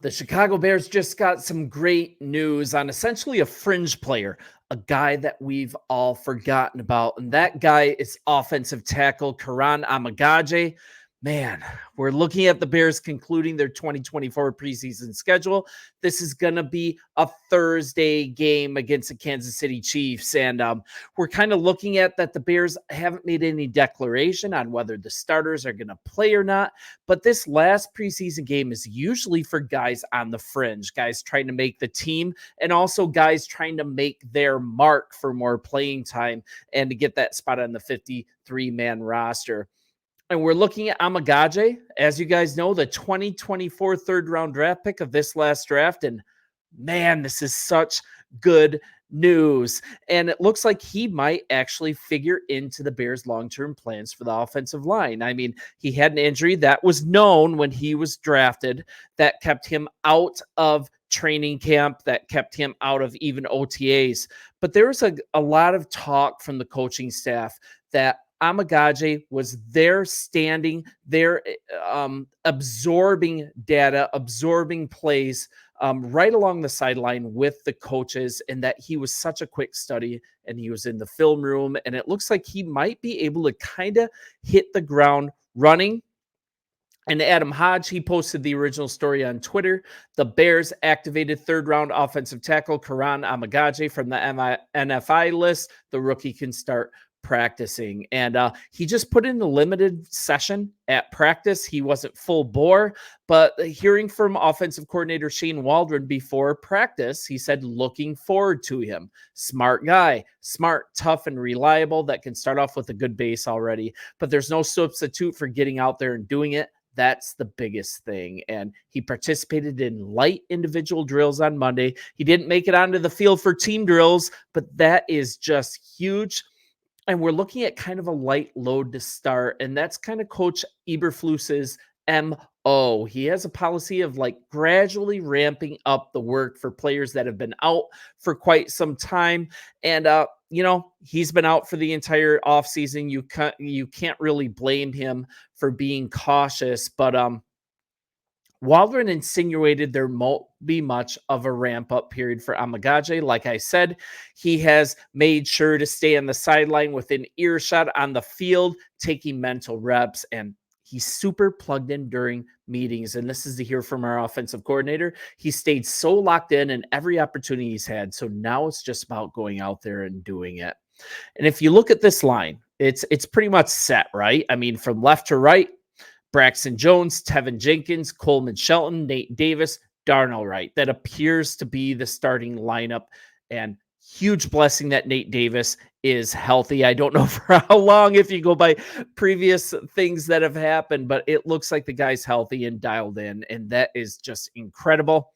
The Chicago Bears just got some great news on essentially a fringe player, a guy that we've all forgotten about. And that guy is offensive tackle Kiran Amegadje. Man, we're looking at the Bears concluding their 2024 preseason schedule. This is going to be a Thursday game against the Kansas City Chiefs. And we're kind of looking at that the Bears haven't made any declaration on whether the starters are going to play or not. But this last preseason game is usually for guys on the fringe, guys trying to make the team, and also guys trying to make their mark for more playing time and to get that spot on the 53-man roster. And we're looking at Amegadje, as you guys know, the 2024 third-round draft pick of this last draft. And man, this is such good news. And it looks like he might actually figure into the Bears' long-term plans for the offensive line. I mean, he had an injury that was known when he was drafted that kept him out of training camp, that kept him out of even OTAs. But there was a lot of talk from the coaching staff that Amegadje was there standing there, absorbing data, absorbing plays right along the sideline with the coaches, and that he was such a quick study and he was in the film room. And it looks like he might be able to kind of hit the ground running. And Adam Hodge, he posted the original story on Twitter. The Bears activated third-round offensive tackle Kiran Amegadje from the NFI list. The rookie can start practicing. And he just put in a limited session at practice. He wasn't full bore, but hearing from offensive coordinator Shane Waldron before practice, he said looking forward to him. Smart guy, smart, tough, and reliable that can start off with a good base already. But there's no substitute for getting out there and doing it. That's the biggest thing. And he participated in light individual drills on Monday. He didn't make it onto the field for team drills, but that is just huge. And we're looking at kind of a light load to start. And that's kind of Coach Eberflus's MO. He has a policy of like gradually ramping up the work for players that have been out for quite some time. And, he's been out for the entire offseason. You can't really blame him for being cautious, but Waldron insinuated there won't be much of a ramp-up period for Amegadje. Like I said, he has made sure to stay on the sideline within earshot on the field, taking mental reps, and he's super plugged in during meetings. And this is to hear from our offensive coordinator. He stayed so locked in every opportunity he's had. So now it's just about going out there and doing it. And if you look at this line, it's pretty much set, right? I mean, from left to right, Braxton Jones, Tevin Jenkins, Coleman Shelton, Nate Davis, Darnell Wright. That appears to be the starting lineup, and huge blessing that Nate Davis is healthy. I don't know for how long if you go by previous things that have happened, but it looks like the guy's healthy and dialed in, and that is just incredible.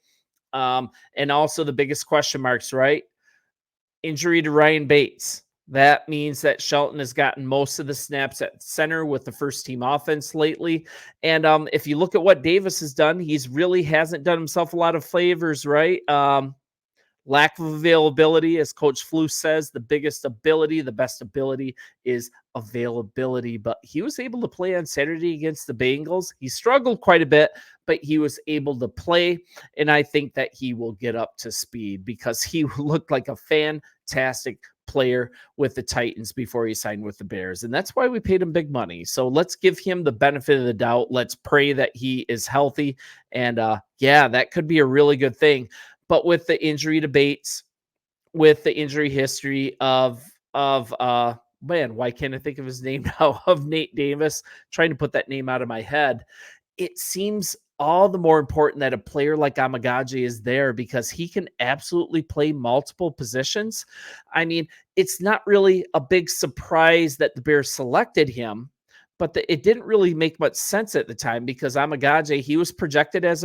And also the biggest question marks, right? Injury to Ryan Bates. That means that Shelton has gotten most of the snaps at center with the first team offense lately. And if you look at what Davis has done, he's really hasn't done himself a lot of favors, right? Lack of availability, as Coach Flus says, the best ability is availability. But he was able to play on Saturday against the Bengals. He struggled quite a bit, but he was able to play. And I think that he will get up to speed because he looked like a fantastic player with the Titans before he signed with the Bears. And that's why we paid him big money. So let's give him the benefit of the doubt. Let's pray that he is healthy. And that could be a really good thing. But with the injury to Bates, with the injury history of why can't I think of his name now? Of Nate Davis, trying to put that name out of my head. It seems all the more important that a player like Amegadje is there because he can absolutely play multiple positions. I mean, it's not really a big surprise that the Bears selected him, but it didn't really make much sense at the time because Amegadje, he was projected as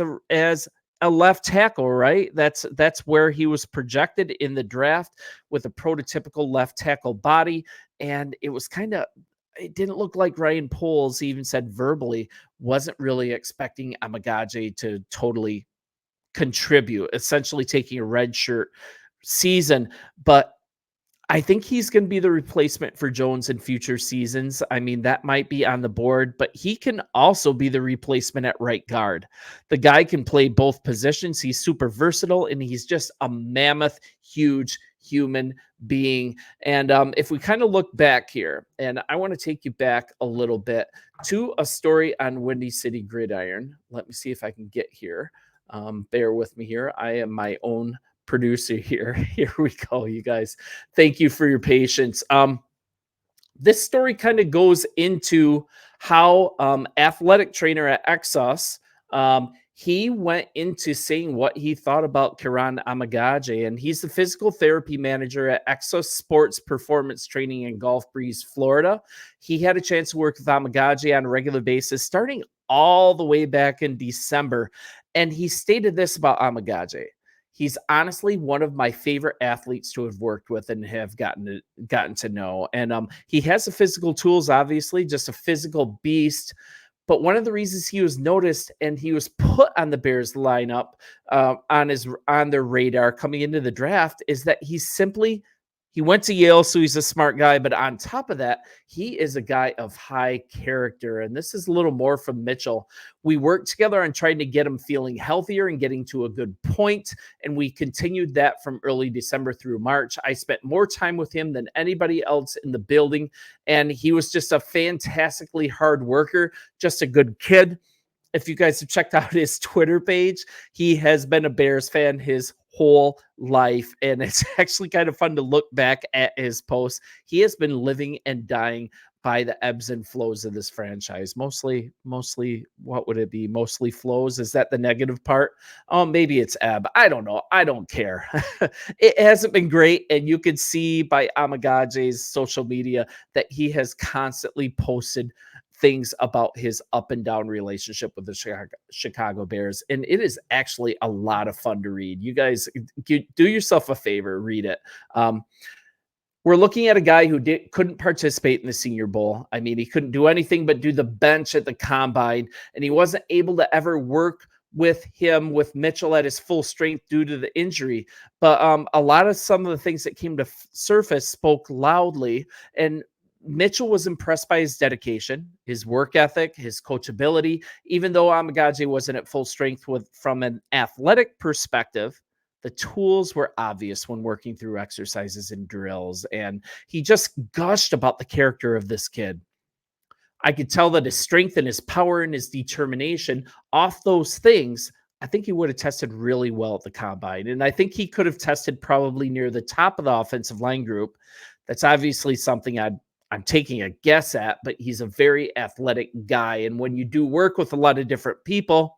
a left tackle, right? That's where he was projected in the draft with a prototypical left tackle body. And it didn't look like Ryan Poles even said verbally wasn't really expecting Amegadje to totally contribute, essentially taking a red shirt season. But I think he's going to be the replacement for Jones in future seasons. I mean, that might be on the board, but he can also be the replacement at right guard. The guy can play both positions. He's super versatile, and he's just a mammoth, huge human being. And if we kind of look back here, and I want to take you back a little bit to a story on Windy City Gridiron. Let me see if I can get here. Bear with me here. I am my own producer here. Here we go, you guys. Thank you for your patience. This story kind of goes into how athletic trainer at Exos, he went into saying what he thought about Kiran Amegadje, and he's the physical therapy manager at Exos Sports Performance Training in Gulf Breeze, Florida. He had a chance to work with Amegadje on a regular basis, starting all the way back in December, and he stated this about Amegadje. He's honestly one of my favorite athletes to have worked with and have gotten to know. And he has the physical tools, obviously, just a physical beast. But one of the reasons he was noticed and he was put on the Bears lineup on their radar coming into the draft is that he went to Yale, so he's a smart guy. But on top of that, he is a guy of high character. And this is a little more from Mitchell. We worked together on trying to get him feeling healthier and getting to a good point. And we continued that from early December through March. I spent more time with him than anybody else in the building. And he was just a fantastically hard worker, just a good kid. If you guys have checked out his Twitter page, he has been a Bears fan his whole life. And it's actually kind of fun to look back at his posts. He has been living and dying by the ebbs and flows of this franchise. Mostly, what would it be? Mostly flows. Is that the negative part? Oh, maybe it's ebb. I don't know. I don't care. It hasn't been great. And you can see by Amegadje's social media that he has constantly posted things about his up and down relationship with the Chicago Bears. And it is actually a lot of fun to read. You guys do yourself a favor, read it. We're looking at a guy who couldn't participate in the Senior Bowl. I mean, he couldn't do anything but do the bench at the combine, and he wasn't able to ever work with Mitchell at his full strength due to the injury. But a lot of some of the things that came to surface spoke loudly, and Mitchell was impressed by his dedication, his work ethic, his coachability. Even though Amegadje wasn't at full strength from an athletic perspective, the tools were obvious when working through exercises and drills. And he just gushed about the character of this kid. I could tell that his strength and his power and his determination, off those things, I think he would have tested really well at the combine. And I think he could have tested probably near the top of the offensive line group. That's obviously something I'm taking a guess at, but he's a very athletic guy. And when you do work with a lot of different people,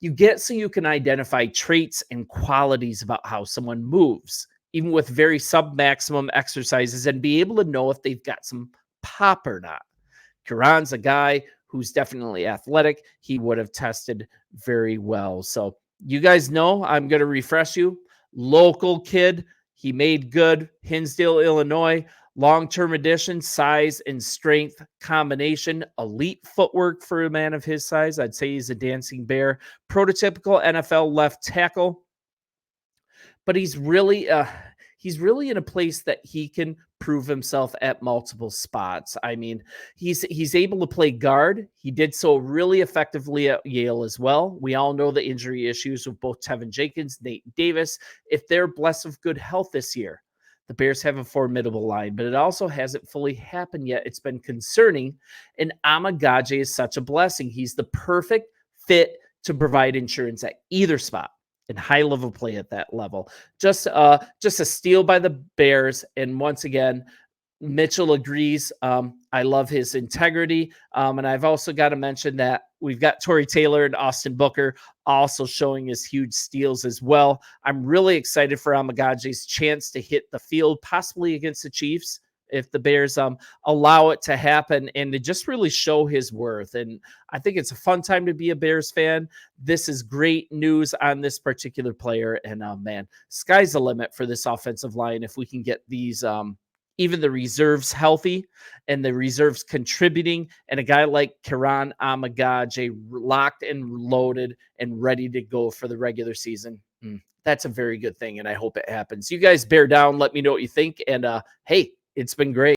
you get so you can identify traits and qualities about how someone moves, even with very sub-maximum exercises, and be able to know if they've got some pop or not. Kiran's a guy who's definitely athletic. He would have tested very well. So you guys know, I'm going to refresh you. Local kid. He made good. Hinsdale, Illinois. Long-term addition, size and strength combination, elite footwork for a man of his size. I'd say he's a dancing bear. Prototypical NFL left tackle. But he's really in a place that he can prove himself at multiple spots. I mean, he's able to play guard. He did so really effectively at Yale as well. We all know the injury issues with both Tevin Jenkins, Nate Davis. If they're blessed with good health this year, the Bears have a formidable line, but it also hasn't fully happened yet. It's been concerning, and Amegadje is such a blessing. He's the perfect fit to provide insurance at either spot and high-level play at that level. Just a steal by the Bears, and once again, Mitchell agrees. I love his integrity, and I've also got to mention that we've got Torrey Taylor and Austin Booker also showing his huge steals as well. I'm really excited for Amegadje's chance to hit the field, possibly against the Chiefs, if the Bears allow it to happen, and to just really show his worth. And I think it's a fun time to be a Bears fan. This is great news on this particular player. And man, sky's the limit for this offensive line if we can get these even the reserves healthy and the reserves contributing, and a guy like Kiran Amegadje locked and loaded and ready to go for the regular season. That's a very good thing, and I hope it happens. You guys bear down. Let me know what you think. And hey, it's been great.